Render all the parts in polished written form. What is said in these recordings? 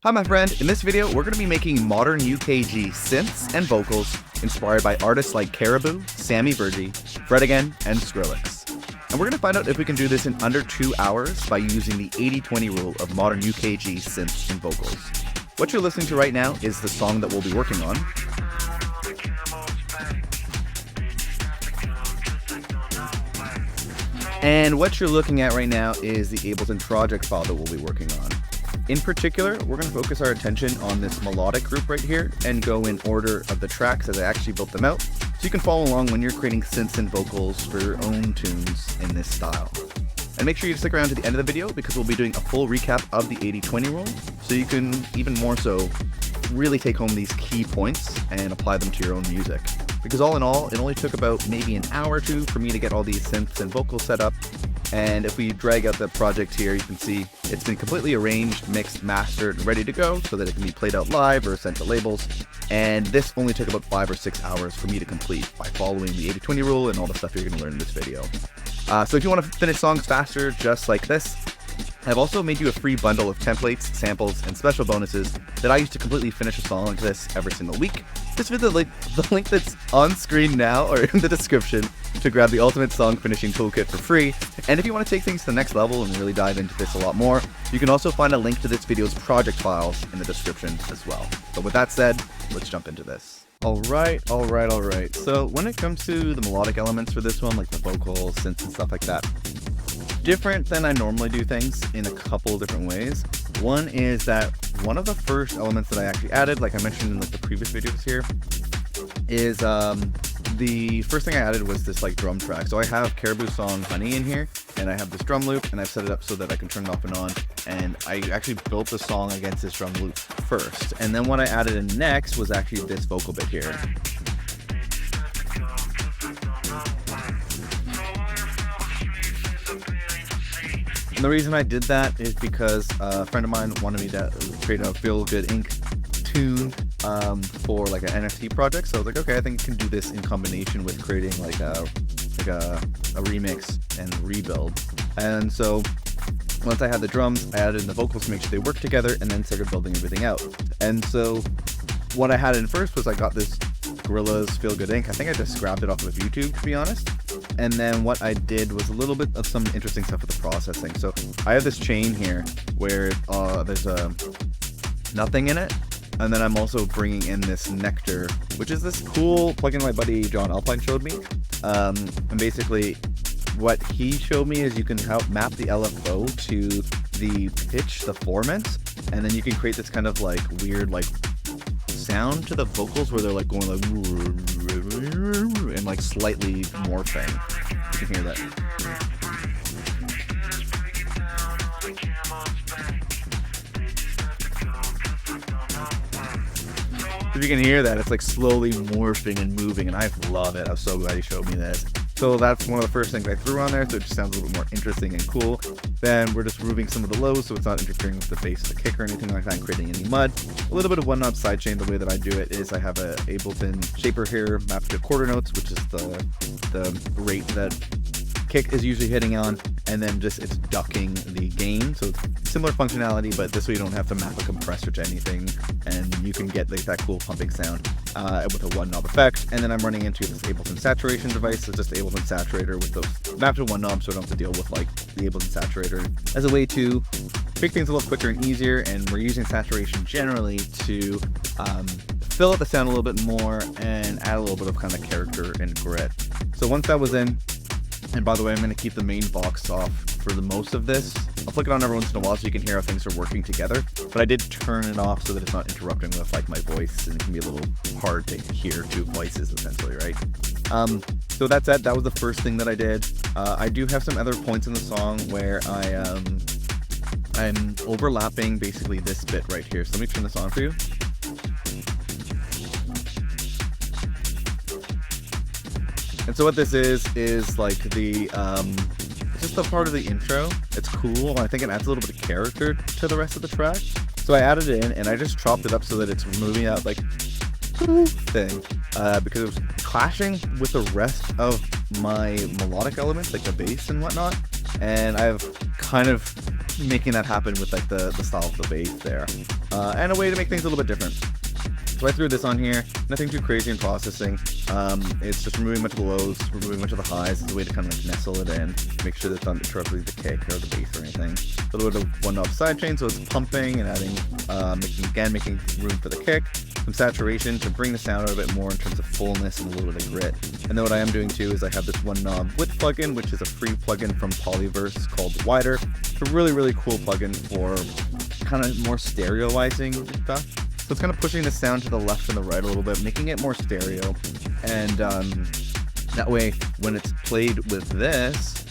Hi my friend, in this video we're going to be making modern UKG synths and vocals inspired by artists like Caribou, Sammy Virji, Fred Again, and Skrillex. And we're going to find out if we can do this in under 2 hours by using the 80-20 rule of modern UKG synths and vocals. What you're listening to right now is the song that we'll be working on. And what you're looking at right now is the Ableton project file that we'll be working on. In particular, we're going to focus our attention on this melodic group right here and go in order of the tracks as I actually built them out, so you can follow along when you're creating synths and vocals for your own tunes in this style. And make sure you stick around to the end of the video because we'll be doing a full recap of the 80-20 rule, so you can even more so really take home these key points and apply them to your own music. Because all in all, it only took about maybe an hour or two for me to get all these synths and vocals set up. And if we drag out the project here, you can see it's been completely arranged, mixed, mastered, and ready to go so that it can be played out live or sent to labels. And this only took about 5 or 6 hours for me to complete by following the 80-20 rule and all the stuff you're going to learn in this video. So if you want to finish songs faster, just like this, I've also made you a free bundle of templates, samples, and special bonuses that I use to completely finish a song like this every single week. Just visit the link that's on screen now or in the description to grab the ultimate song finishing toolkit for free. And if you want to take things to the next level and really dive into this a lot more, you can also find a link to this video's project files in the description as well. But with that said, let's jump into this. Alright. So when it comes to the melodic elements for this one, like the vocals, synths, and stuff like that, different than I normally do things in a couple of different ways. One is that one of the first elements that I actually added, like I mentioned in like the previous videos here, is the first thing I added was this like drum track. So I have Caribou's song Honey in here, and I have this drum loop, and I've set it up so that I can turn it off and on, and I actually built the song against this drum loop first. And then what I added in next was actually this vocal bit here. And the reason I did that is because a friend of mine wanted me to create a Feel Good Inc. tune for like an NFT project. So I was like, okay, I think I can do this in combination with creating like a remix and rebuild. And so once I had the drums, I added in the vocals to make sure they work together, and then started building everything out. And so what I had in first was I got this Gorillaz Feel Good Inc. I think I just grabbed it off of YouTube, to be honest. And then what I did was a little bit of some interesting stuff with the processing. So I have this chain here where there's nothing in it. And then I'm also bringing in this nectar, which is this cool plugin my buddy John Alpine showed me. And basically what he showed me is you can map the LFO to the pitch, the formant, and then you can create this kind of like weird like sound to the vocals where they're like going like and like slightly morphing. You can hear that. If you can hear that, it's like slowly morphing and moving, and I love it. I'm so glad he showed me this. So that's one of the first things I threw on there, so it just sounds a little bit more interesting and cool. Then we're just removing some of the lows so it's not interfering with the bass of the kick or anything like that and creating any mud. A little bit of one knob sidechain. The way that I do it is I have a Ableton shaper here mapped to quarter notes, which is the rate that kick is usually hitting on, and then just it's ducking the gain, so it's similar functionality, but this way you don't have to map a compressor to anything, and you can get like that cool pumping sound with a one knob effect. And then I'm running into this Ableton saturation device. It's just the Ableton saturator with those mapped to one knob, so I don't have to deal with like the Ableton saturator as a way to make things a little quicker and easier. And we're using saturation generally to fill out the sound a little bit more and add a little bit of kind of character and grit. So once that was in, and by the way, I'm going to keep the main box off for the most of this. I'll flick it on every once in a while so you can hear how things are working together. But I did turn it off so that it's not interrupting with like my voice, and it can be a little hard to hear two voices essentially, right? So that's it. That was the first thing that I did. I do have some other points in the song where I'm overlapping basically this bit right here. So let me turn this on for you. And so what this is like the, it's just a part of the intro. It's cool. I think it adds a little bit of character to the rest of the track. So I added it in, and I just chopped it up so that it's moving out like thing, because it was clashing with the rest of my melodic elements, like the bass and whatnot. And I've kind of making that happen with like the style of the bass there, and a way to make things a little bit different. So I threw this on here, nothing too crazy in processing. It's just removing much of the lows, removing much of the highs. It's a way to kind of like nestle it in, make sure that it's not interrupting the kick or the bass or anything. A little bit of one knob sidechain, so it's pumping and adding, making room for the kick. Some saturation to bring the sound out a bit more in terms of fullness and a little bit of grit. And then what I am doing too is I have this one knob width plugin, which is a free plugin from Polyverse called Wider. It's a really, really cool plugin for kind of more stereoizing stuff. So it's kind of pushing the sound to the left and the right a little bit, making it more stereo. And that way, when it's played with this,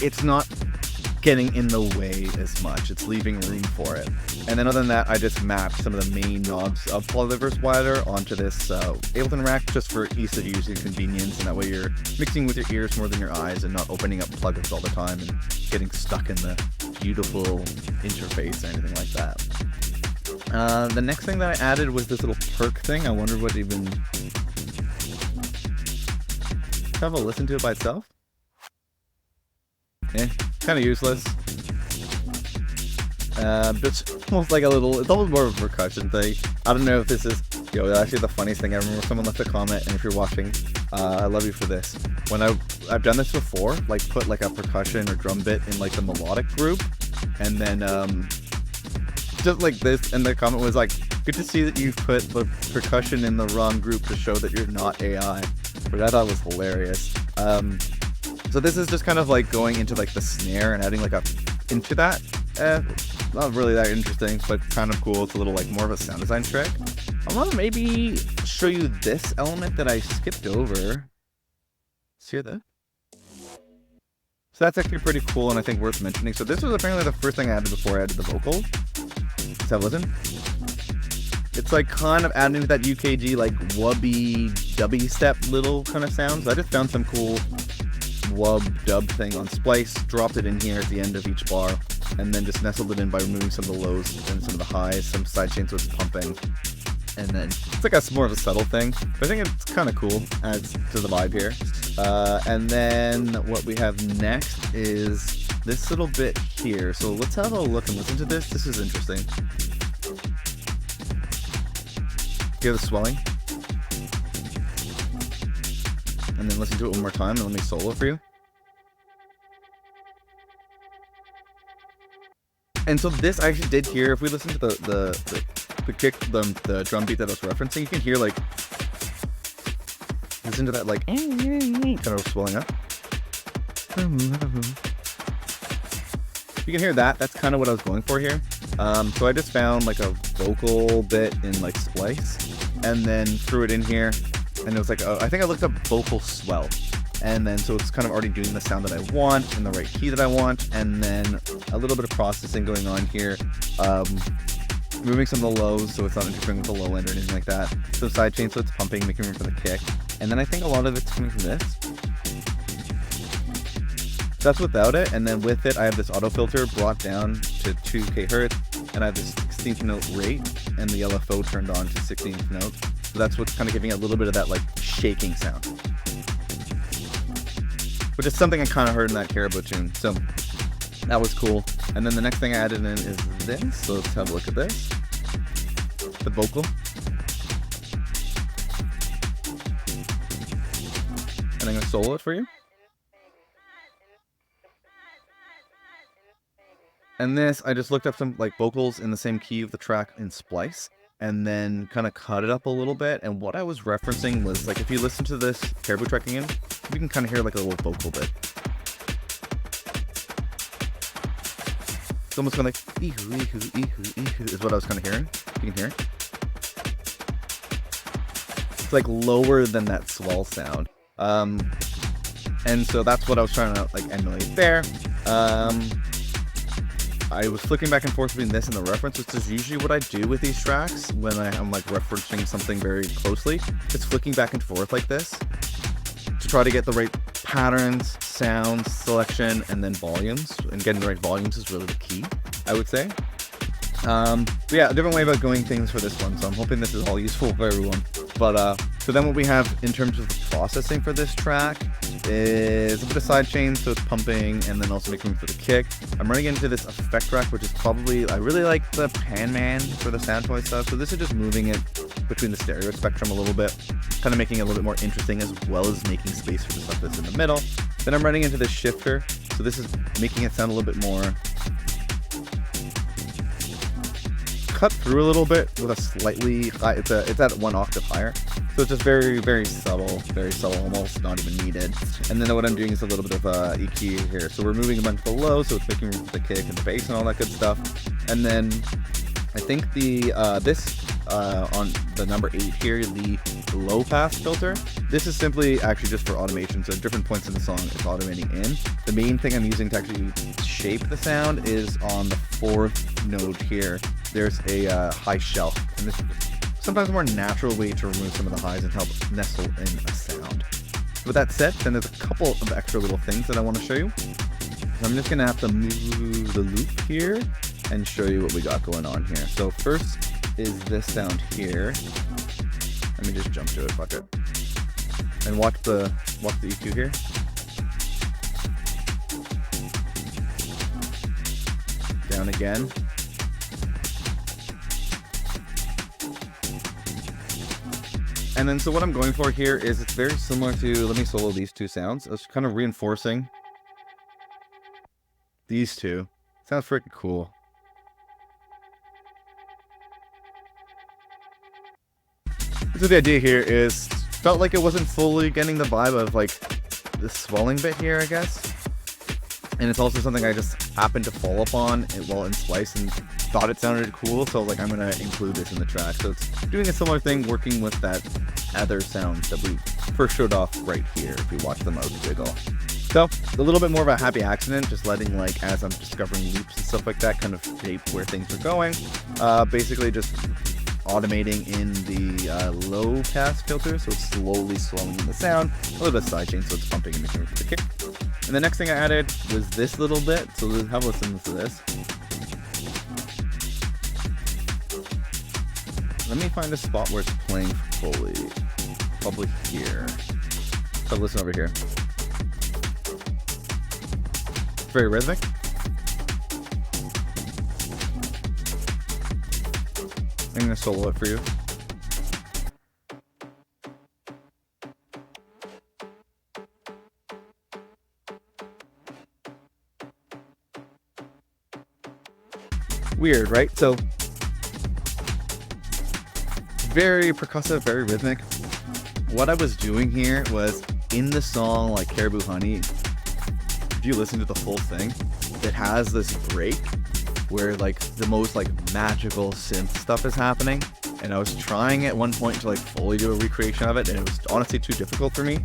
it's not getting in the way as much. It's leaving room for it. And then other than that, I just mapped some of the main knobs of Polyverse Wider onto this Ableton rack just for ease of use and convenience, and that way you're mixing with your ears more than your eyes and not opening up plugins all the time and getting stuck in the beautiful interface or anything like that. The next thing that I added was this little perk thing. I wonder what even... Have a listen to it by itself? Kind of useless. It's almost like a little, it's almost more of a percussion thing. I don't know if this is, actually the funniest thing, I remember someone left a comment, and if you're watching, I love you for this. When I've done this before, like put like a percussion or drum bit in like the melodic group, and then just like this, and the comment was like, good to see that you've put the percussion in the wrong group to show that you're not AI, which I thought was hilarious. So this is just kind of like going into like the snare and adding like into that. Not really that interesting, but kind of cool. It's a little like more of a sound design trick. I want to maybe show you this element that I skipped over. Let's hear that. So that's actually pretty cool and I think worth mentioning. So this was apparently the first thing I added before I added the vocals. Let's have a listen. It's like kind of adding to that UKG like wubby, dubby step little kind of sounds. I just found some cool wub dub thing on Splice, dropped it in here at the end of each bar, and then just nestled it in by removing some of the lows and some of the highs, some sidechain so it's pumping. And then it's like a more of a subtle thing, but I think it's kind of cool, adds to the vibe here. And then what we have next is this little bit here. So let's have a look and listen to this. This is interesting. Hear the swelling? And then listen to it one more time and let me solo for you. And so this I actually did hear, if we listen to the kick, the drum beat that I was referencing, you can hear like, listen to that like, kind of swelling up. You can hear that, that's kind of what I was going for here. So I just found like a vocal bit in like Splice, and then threw it in here. And it was like, I think I looked up vocal swell. And then, so it's kind of already doing the sound that I want in the right key that I want. And then a little bit of processing going on here. Moving some of the lows so it's not interfering with the low end or anything like that. So sidechain so it's pumping, making room for the kick. And then I think a lot of it's coming from this. That's without it. And then with it, I have this auto filter brought down to 2K hertz. And I have this 16th note rate and the LFO turned on to 16th note. So that's what's kind of giving it a little bit of that like shaking sound, which is something I kind of heard in that Caribou tune. So that was cool. And then the next thing I added in is this. So let's have a look at this. The vocal. And I'm going to solo it for you. And this, I just looked up some like vocals in the same key of the track in Splice, and then kind of cut it up a little bit. And what I was referencing was like, if you listen to this Caribou track again, you can kind of hear like a little vocal bit. It's almost kind of like ee-hoo, ee-hoo, ee-hoo, ee-hoo is what I was kind of hearing. You can hear it. It's like lower than that swell sound. And so that's what I was trying to like emulate there. I was flicking back and forth between this and the reference, which is usually what I do with these tracks when I'm like referencing something very closely. It's flicking back and forth like this to try to get the right patterns, sounds, selection, and then volumes. And getting the right volumes is really the key, I would say. But yeah, a different way about going things for this one, so I'm hoping this is all useful for everyone. But so then what we have in terms of the processing for this track is a bit of sidechain, so it's pumping, and then also making room for the kick. I'm running into this effect rack, which is probably, I really like the Pan Man for the sound toy stuff, so this is just moving it between the stereo spectrum a little bit, kind of making it a little bit more interesting, as well as making space for the stuff that's in the middle. Then I'm running into this shifter, so this is making it sound a little bit more cut through a little bit with a slightly high, it's at 1 octave higher. So it's just very subtle, almost not even needed. And then what I'm doing is a little bit of EQ here. So we're moving a bunch of the low, so it's making room for the kick and the bass and all that good stuff. And then I think the on the number 8 here, the low pass filter, this is simply actually just for automation. So at different points in the song, it's automating in. The main thing I'm using to actually shape the sound is on the 4th note here. There's a high shelf, and this is sometimes a more natural way to remove some of the highs and help nestle in a sound. With that said, then there's a couple of extra little things that I want to show you. So I'm just going to have to move the loop here and show you what we got going on here. So first is this sound here. Let me just jump to it, fuck it. And watch the EQ here. Down again. And then, so what I'm going for here is it's very similar to, let me solo these two sounds. It's kind of reinforcing these two. Sounds freaking cool. So the idea here is, felt like it wasn't fully getting the vibe of like the swelling bit here, I guess. And it's also something I just happened to fall upon while in Splice and thought it sounded cool, so like I'm gonna include this in the track. So it's doing a similar thing, working with that other sound that we first showed off right here if you watch the mode jiggle. So a little bit more of a happy accident, just letting, like, as I'm discovering loops and stuff like that, kind of shape where things are going. Basically just automating in the low pass filter, so it's slowly slowing in the sound. A little bit of sidechain, so it's pumping and making room for the kick. And the next thing I added was this little bit, so let's have a listen to this. Let me find a spot where it's playing fully. Probably here. So listen over here. It's very rhythmic. I'm gonna solo it for you. Weird, right? So very percussive, very rhythmic. What I was doing here was in the song like Caribou Honey, if you listen to the full thing, it has this break where like the most like magical synth stuff is happening, and I was trying at one point to like fully do a recreation of it, and it was honestly too difficult for me.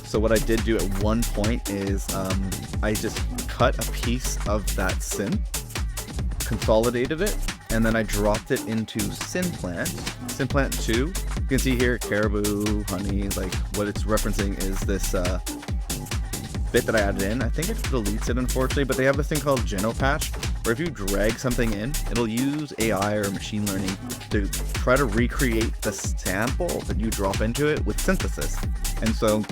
So what I did do at one point is I just cut a piece of that synth, consolidated it, and then I dropped it into Synplant 2. You can see here Caribou Honey, like what it's referencing is this bit that I added in. I think it deletes it, unfortunately, but they have this thing called GenoPatch, where if you drag something in, it'll use AI or machine learning to try to recreate the sample that you drop into it with synthesis. And so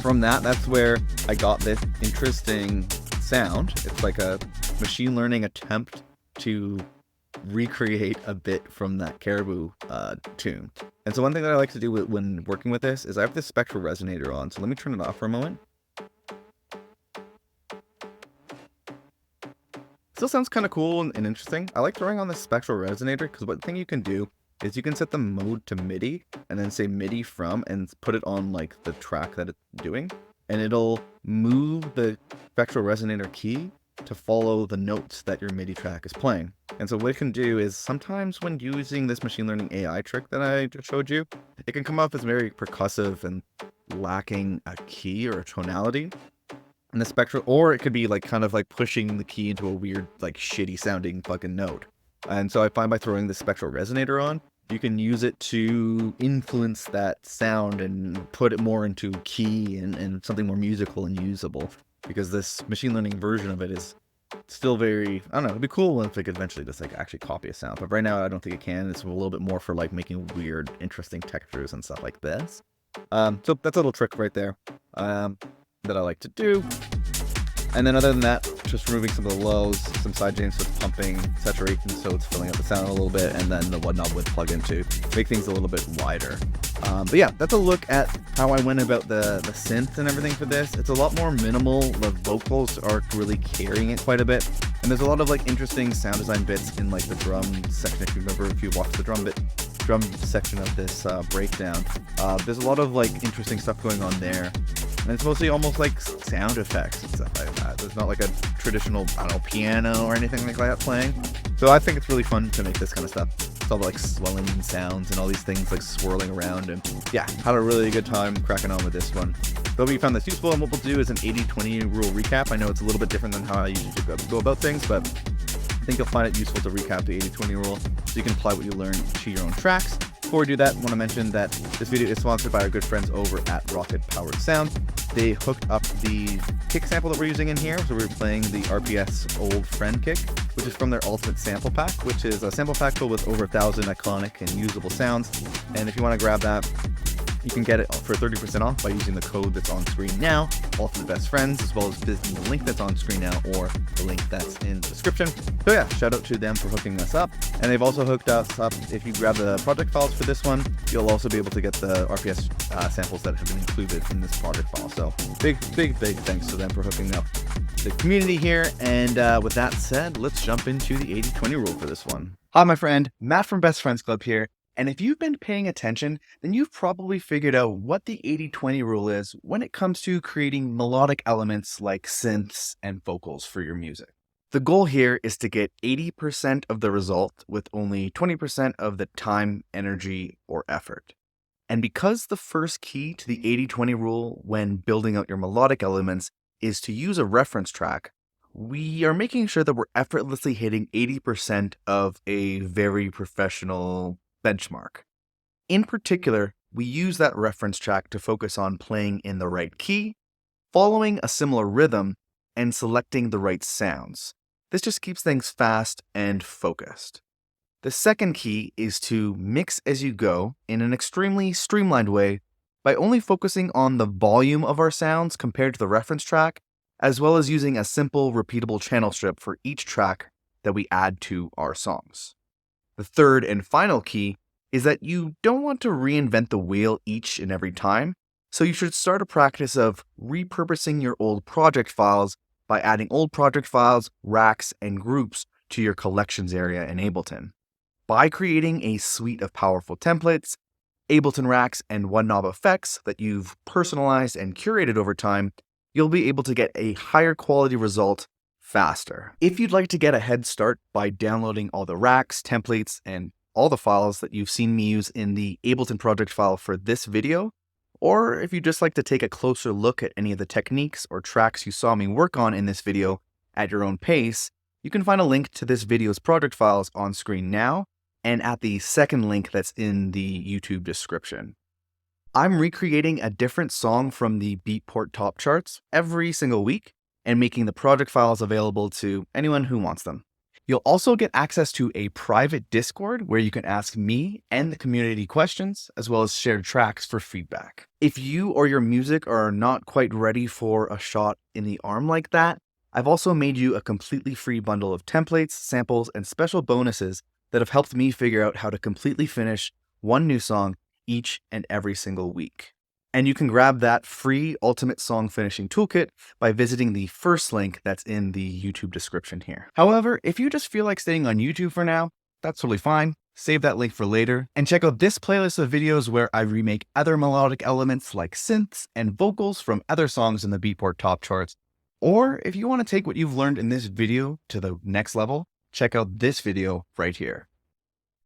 from that's where I got this interesting sound. It's like a machine learning attempt to recreate a bit from that Caribou tune. And so one thing that I like to do when working with this is I have this spectral resonator on. So let me turn it off for a moment. Still sounds kind of cool and interesting. I like throwing on the spectral resonator because what thing you can do is you can set the mode to MIDI and then say MIDI from and put it on like the track that it's doing, and it'll move the spectral resonator key to follow the notes that your MIDI track is playing. And so what it can do is sometimes when using this machine learning AI trick that I just showed you, it can come off as very percussive and lacking a key or a tonality. And the spectral, or it could be like kind of like pushing the key into a weird, like shitty sounding fucking note. And so I find by throwing the spectral resonator on, you can use it to influence that sound and put it more into key and something more musical and usable. Because this machine learning version of it is still very, I don't know, it'd be cool if it could eventually just like actually copy a sound. But right now I don't think it can. It's a little bit more for like making weird, interesting textures and stuff like this. So that's a little trick right there that I like to do. And then other than that, just removing some of the lows, some side chains, so it's pumping, saturation, so it's filling up the sound a little bit, and then the one knob with plug-in to make things a little bit wider. But yeah, that's a look at how I went about the synth and everything for this. It's a lot more minimal. The vocals are really carrying it quite a bit. And there's a lot of like interesting sound design bits in like the drum section. If you remember, if you watched the drum section of this breakdown, there's a lot of like interesting stuff going on there. And it's mostly almost like sound effects and stuff like that. There's not like a traditional, I don't know, piano or anything like that playing. So I think it's really fun to make this kind of stuff. It's all like swelling sounds and all these things like swirling around. And yeah, had a really good time cracking on with this one. So hope you found this useful, and what we'll do is an 80-20 rule recap. I know it's a little bit different than how I usually go about things, but I think you'll find it useful to recap the 80-20 rule so you can apply what you learned to your own tracks. Before we do that, I want to mention that this video is sponsored by our good friends over at Rocket Powered Sound. They hooked up the kick sample that we're using in here, so we're playing the RPS Old Friend kick, which is from their Ultimate Sample Pack, which is a sample pack filled with over 1,000 iconic and usable sounds. And if you want to grab that, you can get it for 30% off by using the code that's on screen now, all for the best friends, as well as visiting the link that's on screen now or the link that's in the description. So yeah, shout out to them for hooking us up. And they've also hooked us up. If you grab the project files for this one, you'll also be able to get the RPS samples that have been included in this project file. So big thanks to them for hooking up the community here. And with that said, let's jump into the 80-20 rule for this one. Hi, my friend, Matt from Best Friends Club here. And if you've been paying attention, then you've probably figured out what the 80-20 rule is when it comes to creating melodic elements like synths and vocals for your music. The goal here is to get 80% of the result with only 20% of the time, energy, or effort. And because the first key to the 80-20 rule when building out your melodic elements is to use a reference track, we are making sure that we're effortlessly hitting 80% of a very professional benchmark. In particular, we use that reference track to focus on playing in the right key, following a similar rhythm, and selecting the right sounds. This just keeps things fast and focused. The second key is to mix as you go in an extremely streamlined way by only focusing on the volume of our sounds compared to the reference track, as well as using a simple repeatable channel strip for each track that we add to our songs. The third and final key is that you don't want to reinvent the wheel each and every time, so you should start a practice of repurposing your old project files by adding old project files, racks, and groups to your collections area in Ableton. By creating a suite of powerful templates, Ableton racks, and one knob effects that you've personalized and curated over time, you'll be able to get a higher quality result faster. If you'd like to get a head start by downloading all the racks, templates, and all the files that you've seen me use in the Ableton project file for this video, or if you'd just like to take a closer look at any of the techniques or tracks you saw me work on in this video at your own pace, you can find a link to this video's project files on screen now and at the second link that's in the YouTube description. I'm recreating a different song from the Beatport top charts every single week and making the project files available to anyone who wants them. You'll also get access to a private Discord where you can ask me and the community questions, as well as share tracks for feedback. If you or your music are not quite ready for a shot in the arm like that, I've also made you a completely free bundle of templates, samples, and special bonuses that have helped me figure out how to completely finish one new song each and every single week. And you can grab that free Ultimate Song Finishing Toolkit by visiting the first link that's in the YouTube description here. However, if you just feel like staying on YouTube for now, that's totally fine. Save that link for later and check out this playlist of videos where I remake other melodic elements like synths and vocals from other songs in the Beatport top charts. Or if you want to take what you've learned in this video to the next level, check out this video right here.